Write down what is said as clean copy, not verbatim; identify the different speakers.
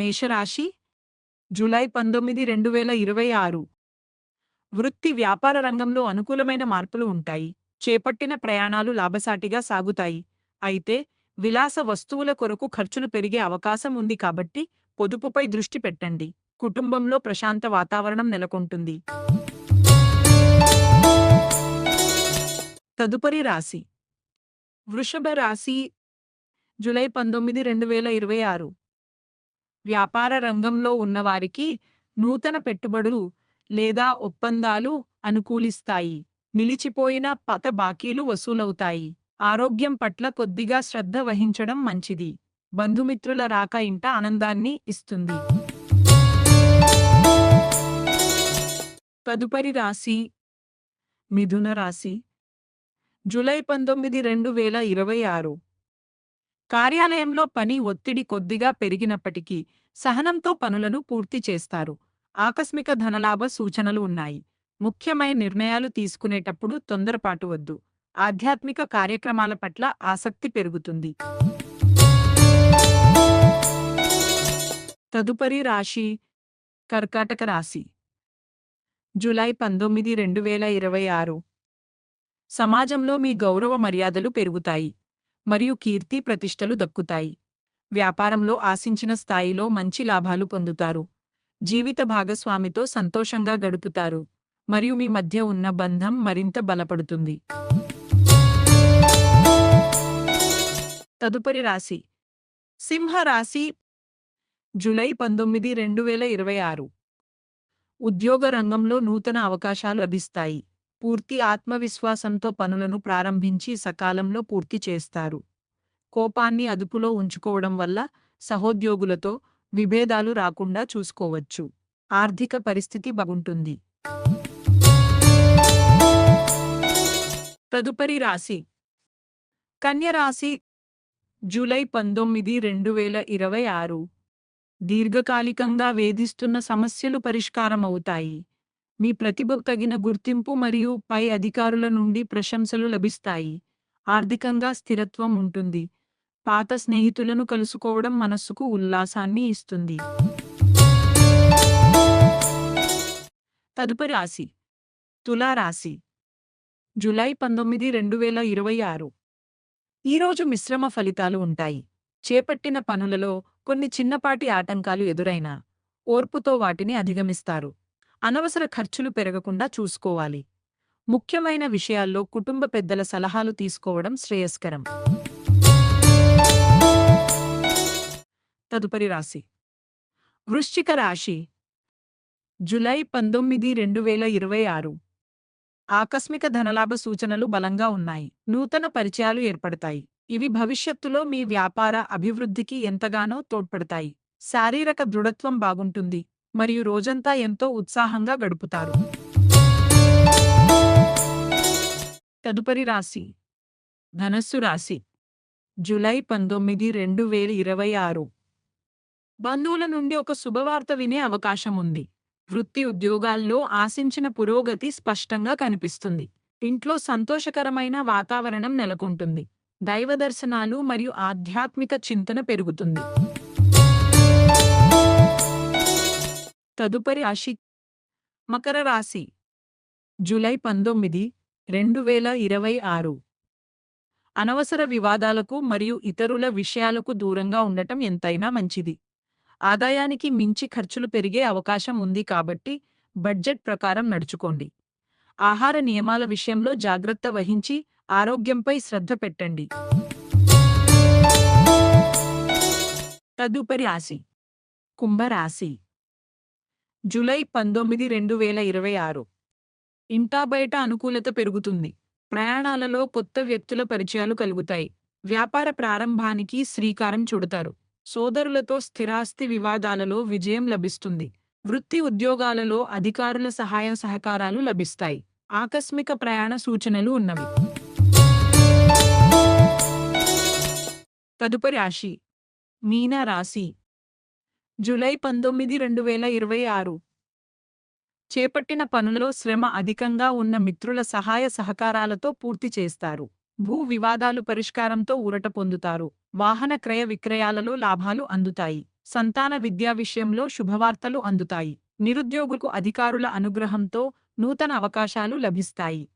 Speaker 1: మేషరాశి జూలై 19, 2026. వృత్తి వ్యాపార రంగంలో అనుకూలమైన మార్పులు ఉంటాయి. చేపట్టిన ప్రయాణాలు లాభసాటిగా సాగుతాయి. అయితే విలాస వస్తువుల కొరకు ఖర్చులు పెరిగే అవకాశం ఉంది కాబట్టి పొదుపుపై దృష్టి పెట్టండి. కుటుంబంలో ప్రశాంత వాతావరణం నెలకొంటుంది. తదుపరి రాశి వృషభ రాశి జూలై 19, 2026. వ్యాపార రంగంలో ఉన్నవారికి నూతన పెట్టుబడులు లేదా ఒప్పందాలు అనుకూలిస్తాయి. నిలిచిపోయిన పాత బాకీలు వసూలవుతాయి. ఆరోగ్యం పట్ల కొద్దిగా శ్రద్ధ వహించడం మంచిది. బంధుమిత్రుల రాక ఇంట ఆనందాన్ని ఇస్తుంది. తదుపరి రాశి మిథున రాశి జూలై 19, 2026. కార్యాలయంలో పని ఒత్తిడి కొద్దిగా పెరిగినప్పటికీ సహనంతో పనులను పూర్తి చేస్తారు. ఆకస్మిక ధనలాభ సూచనలు ఉన్నాయి. ముఖ్యమైన నిర్ణయాలు తీసుకునేటప్పుడు తొందరపాటు వద్దు. ఆధ్యాత్మిక కార్యక్రమాల పట్ల ఆసక్తి పెరుగుతుంది. తదుపరి రాశి కర్కాటక రాశి జూలై 19, 2026. సమాజంలో మీ గౌరవ మర్యాదలు పెరుగుతాయి మరియు కీర్తి ప్రతిష్టలు దక్కుతాయి. వ్యాపారంలో ఆశించిన స్థాయిలో మంచి లాభాలు పొందుతారు. జీవిత భాగస్వామితో సంతోషంగా గడుపుతారు మరియు మీ మధ్య ఉన్న బంధం మరింత బలపడుతుంది. తదుపరి రాశి సింహ రాశి జూలై 19, 2026. ఉద్యోగ రంగంలో నూతన అవకాశాలు లభిస్తాయి. పూర్తి ఆత్మవిశ్వాసంతో పనులను ప్రారంభించి సకాలంలో పూర్తి చేస్తారు. కోపాన్ని అదుపులో ఉంచుకోవడం వల్ల సహోద్యోగులతో విభేదాలు రాకుండా చూసుకోవచ్చు. ఆర్థిక పరిస్థితి బాగుంటుంది. తదుపరి రాశి కన్య రాశి జూలై 19, 2026. దీర్ఘకాలికంగా వేధిస్తున్న సమస్యలు పరిష్కారమవుతాయి. మీ ప్రతిభకు తగిన గుర్తింపు మరియు పై అధికారుల నుండి ప్రశంసలు లభిస్తాయి. ఆర్థికంగా స్థిరత్వం ఉంటుంది. పాత స్నేహితులను కలుసుకోవడం మనస్సుకు ఉల్లాసాన్ని ఇస్తుంది. తదుపరి రాశి తులా రాశి జూలై 19, 2026. ఈరోజు మిశ్రమ ఫలితాలు ఉంటాయి. చేపట్టిన పనులలో కొన్ని చిన్నపాటి ఆటంకాలు ఎదురైనా ఓర్పుతో వాటిని అధిగమిస్తారు. అనవసర ఖర్చులు పెరగకుండా చూసుకోవాలి. ముఖ్యమైన విషయాల్లో కుటుంబ పెద్దల సలహాలు తీసుకోవడం శ్రేయస్కరం. తదుపరి రాశి వృశ్చిక రాశి జూలై 19, 2026. ఆకస్మిక ధనలాభ సూచనలు బలంగా ఉన్నాయి. నూతన పరిచయాలు ఏర్పడతాయి. ఇవి భవిష్యత్తులో మీ వ్యాపార అభివృద్ధికి ఎంతగానో తోడ్పడతాయి. శారీరక దృఢత్వం బాగుంటుంది మరియు రోజంతా ఎంతో ఉత్సాహంగా గడుపుతారు. తదుపరి రాశి ధనస్సు రాశి జూలై 19, 2026. బంధువుల నుండి ఒక శుభవార్త వినే అవకాశం ఉంది. వృత్తి ఉద్యోగాల్లో ఆశించిన పురోగతి స్పష్టంగా కనిపిస్తుంది. ఇంట్లో సంతోషకరమైన వాతావరణం నెలకొంటుంది. దైవ దర్శనాలు మరియు ఆధ్యాత్మిక చింతన పెరుగుతుంది. తదుపరి రాశి మకర రాశి జూలై 19, 2026. అనవసర వివాదాలకు మరియు ఇతరుల విషయాలకు దూరంగా ఉండటం ఎంతైనా మంచిది. ఆదాయానికి మించి ఖర్చులు పెరిగే అవకాశం ఉంది కాబట్టి బడ్జెట్ ప్రకారం నడుచుకోండి. ఆహార నియమాల విషయంలో జాగ్రత్త వహించి ఆరోగ్యంపై శ్రద్ధ పెట్టండి. తదుపరి రాశి కుంభరాశి జూలై 19, 2026. ఇంటా బయట అనుకూలత పెరుగుతుంది. ప్రయాణాలలో కొత్త వ్యక్తుల పరిచయాలు కలుగుతాయి. వ్యాపార ప్రారంభానికి శ్రీకారం చుడతారు. సోదరులతో స్థిరాస్తి వివాదాలలో విజయం లభిస్తుంది. వృత్తి ఉద్యోగాలలో అధికారుల సహాయ సహకారాలు లభిస్తాయి. ఆకస్మిక ప్రయాణ సూచనలు ఉన్నవి. తదుపరి రాశి మీన రాశి జూలై 19, 2026. చేపట్టిన పనులలో శ్రమ అధికంగా ఉన్న మిత్రుల సహాయ సహకారాలతో పూర్తి చేస్తారు. భూ వివాదాలు పరిష్కారంతో ఊరట పొందుతారు. వాహన క్రయ విక్రయాలలో లాభాలు అందుతాయి. సంతాన విద్యా విషయంలో శుభవార్తలు అందుతాయి. నిరుద్యోగులకు అధికారుల అనుగ్రహంతో నూతన అవకాశాలు లభిస్తాయి.